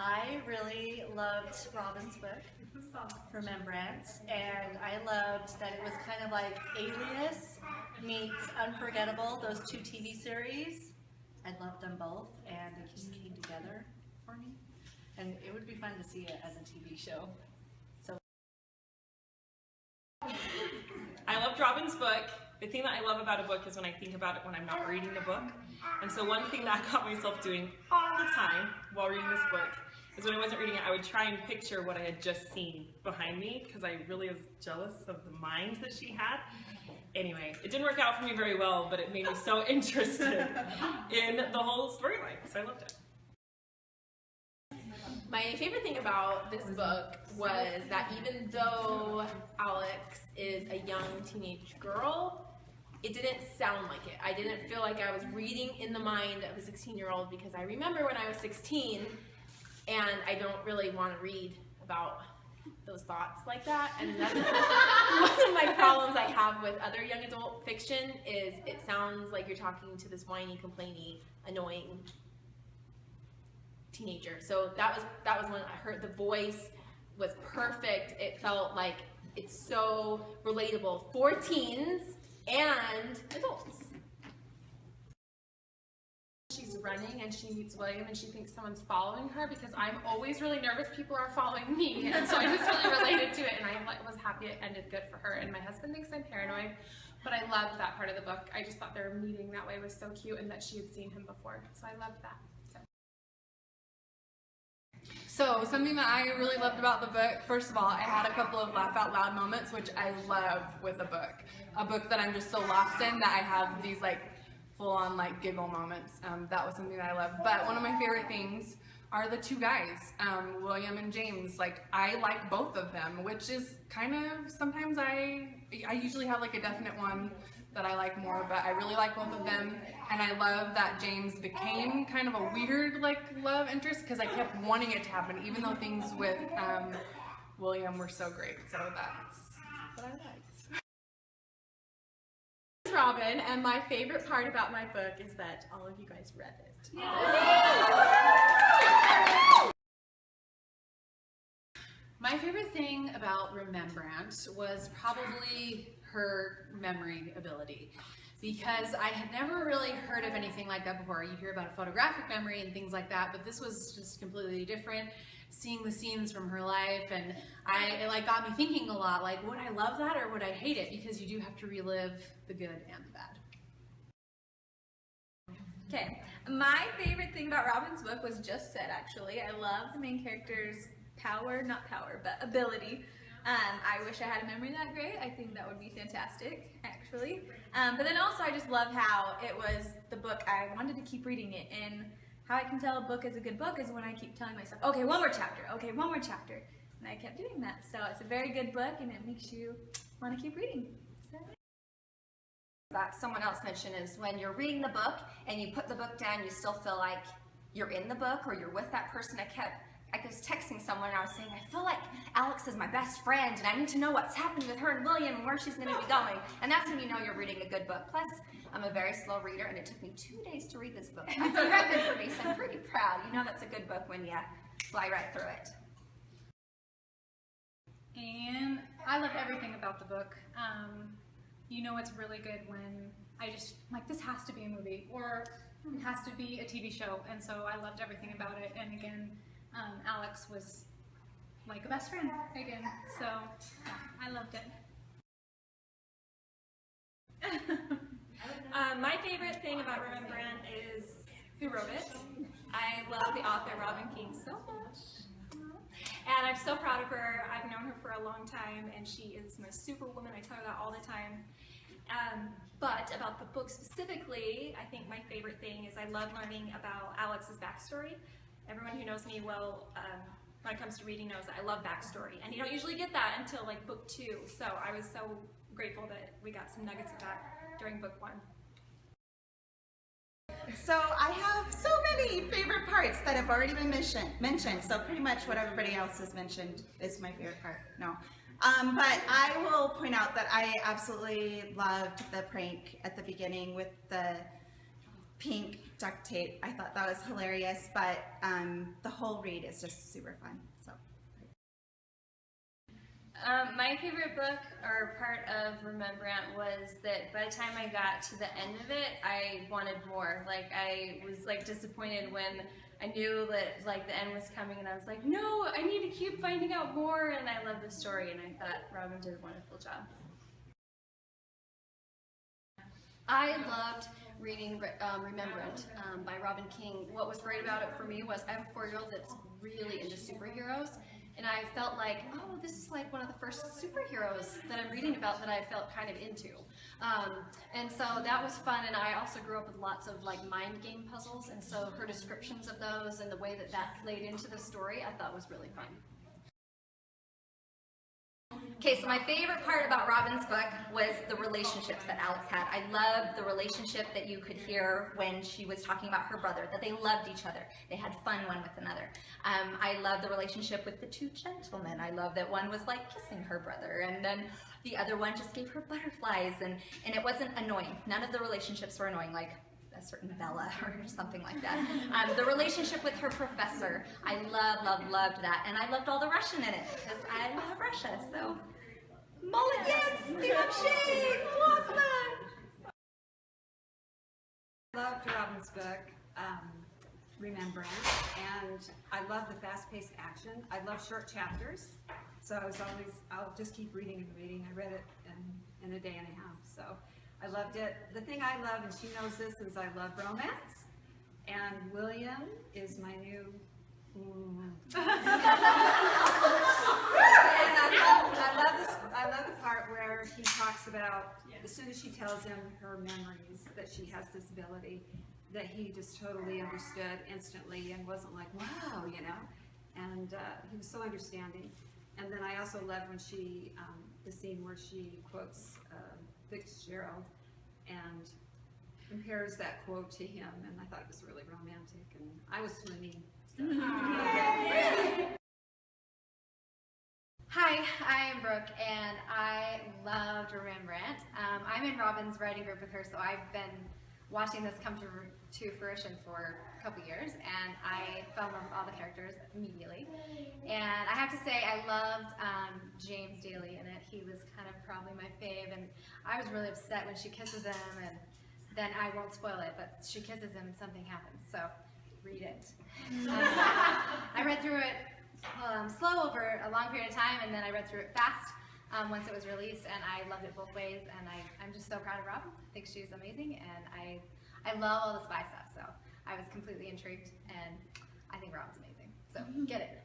I really loved Robin's book, Remembrandt, and I loved that it was kind of like Alias meets Unforgettable, those two TV series. I loved them both, and they just came together for me. And it would be fun to see it as a TV show. So I loved Robin's book. The thing that I love about a book is when I think about it when I'm not reading the book. And so one thing that I caught myself doing all the time while reading this book is when I wasn't reading it, I would try and picture what I had just seen behind me because I really was jealous of the mind that she had. Anyway, it didn't work out for me very well, but it made me so interested in the whole storyline, so I loved it. My favorite thing about this book was that even though Alex is a young teenage girl, it didn't sound like it. I didn't feel like I was reading in the mind of a 16-year-old because I remember when I was 16 and I don't really want to read about those thoughts like that. And that's one of my problems I have with other young adult fiction is it sounds like you're talking to this whiny, complainy, annoying teenager. So that was when I heard the voice was perfect. It felt like it's so relatable for teens and adults. She's running and she meets William and she thinks someone's following her because I'm always really nervous people are following me, and so I just really related to it, and I was happy it ended good for her. And my husband thinks I'm paranoid, but I loved that part of the book. I just thought their meeting that way was so cute and that she had seen him before, so I loved that. So something that I really loved about the book, first of all, I had a couple of laugh out loud moments, which I love with a book that I'm just so lost in that I have these like full-on like giggle moments. That was something that I loved. But one of my favorite things are the two guys, William and James. Like, I like both of them, which is kind of, sometimes I usually have like a definite one that I like more, but I really like both of them. And I love that James became kind of a weird like love interest because I kept wanting it to happen, even though things with William were so great. So that's what I liked. It's Robin, and my favorite part about my book is that all of you guys read it. My favorite thing about Remembrandt was probably her memory ability, because I had never really heard of anything like that before. You hear about a photographic memory and things like that, but this was just completely different. Seeing the scenes from her life, and it like got me thinking a lot, like, would I love that or would I hate it? Because you do have to relive the good and the bad. Okay, my favorite thing about Robin's book was just said, actually. I love the main character's not power, but ability. I wish I had a memory that great. I think that would be fantastic, actually. But then also I just love how it was the book, I wanted to keep reading it, and how I can tell a book is a good book is when I keep telling myself, okay, one more chapter, okay, one more chapter. And I kept doing that. So it's a very good book, and it makes you want to keep reading. So. That someone else mentioned is when you're reading the book and you put the book down, you still feel like you're in the book or you're with that person. I was texting someone and I was saying, I feel like Alex is my best friend and I need to know what's happening with her and William and where she's going to be going. And that's when you know you're reading a good book. Plus, I'm a very slow reader and it took me 2 days to read this book. That's a record for me, so I'm pretty proud. You know that's a good book when you fly right through it. And I love everything about the book. You know it's really good when I just, like, this has to be a movie or it has to be a TV show, and so I loved everything about it. And again, Alex was like a best friend again, so yeah, I loved it. My favorite thing about Remembrandt is who wrote it. I love the author Robin King so much, and I'm so proud of her. I've known her for a long time, and she is my superwoman. I tell her that all the time. But about the book specifically, I think my favorite thing is I love learning about Alex's backstory. Everyone who knows me well, when it comes to reading, knows that I love backstory, and you don't usually get that until like book 2. So I was so grateful that we got some nuggets of that during book 1. So I have so many favorite parts that have already been mentioned. So pretty much what everybody else has mentioned is my favorite part. No. But I will point out that I absolutely loved the prank at the beginning with the pink duct tape. I thought that was hilarious, but the whole read is just super fun. So. My favorite book or part of Remembrandt was that by the time I got to the end of it, I wanted more. Like, I was like disappointed when I knew that like the end was coming, and I was like, no, I need to keep finding out more. And I love the story, and I thought Robin did a wonderful job. I loved reading Remembrandt by Robin King. What was great about it for me was I have a 4-year-old that's really into superheroes, and I felt like, oh, this is like one of the first superheroes that I'm reading about that I felt kind of into. And so that was fun, and I also grew up with lots of like mind game puzzles, and so her descriptions of those and the way that that played into the story I thought was really fun. Okay, so my favorite part about Robin's book was the relationships that Alex had. I loved the relationship that you could hear when she was talking about her brother, that they loved each other. They had fun one with another. I loved the relationship with the two gentlemen. I love that one was like kissing her brother, and then the other one just gave her butterflies, and it wasn't annoying. None of the relationships were annoying, like a certain Bella or something like that. The relationship with her professor, I loved that, and I loved all the Russian in it because I love Russia. So, mulligans, do up shade, awesome. I loved Robin's book, Remembrandt, and I love the fast-paced action. I love short chapters, so I'll just keep reading and reading. I read it in a day and a half, so I loved it. The thing I love, and she knows this, is I love romance, and William is my new... I love the part where he talks about, as soon as she tells him her memories, that she has this ability, that he just totally understood instantly and wasn't like, wow, you know, and he was so understanding. And then I also love when she, the scene where she quotes Fitzgerald and compares that quote to him, and I thought it was really romantic, and I was swimming. So. Hi, I am Brooke, and I loved Remembrandt. I'm in Robin's writing group with her, so I've been watching this come to fruition for a couple years, and I fell in love with all the characters immediately. And I have to say, I loved James Daly in it. He was kind of probably my fave, and I was really upset when she kisses him, and then I won't spoil it, but she kisses him and something happens, so read it. I read through it slow over a long period of time, and then I read through it fast once it was released, and I loved it both ways, and I'm just so proud of Robin. I think she's amazing, and I love all the spy stuff, so I was completely intrigued, and I think Robin's amazing. So get it.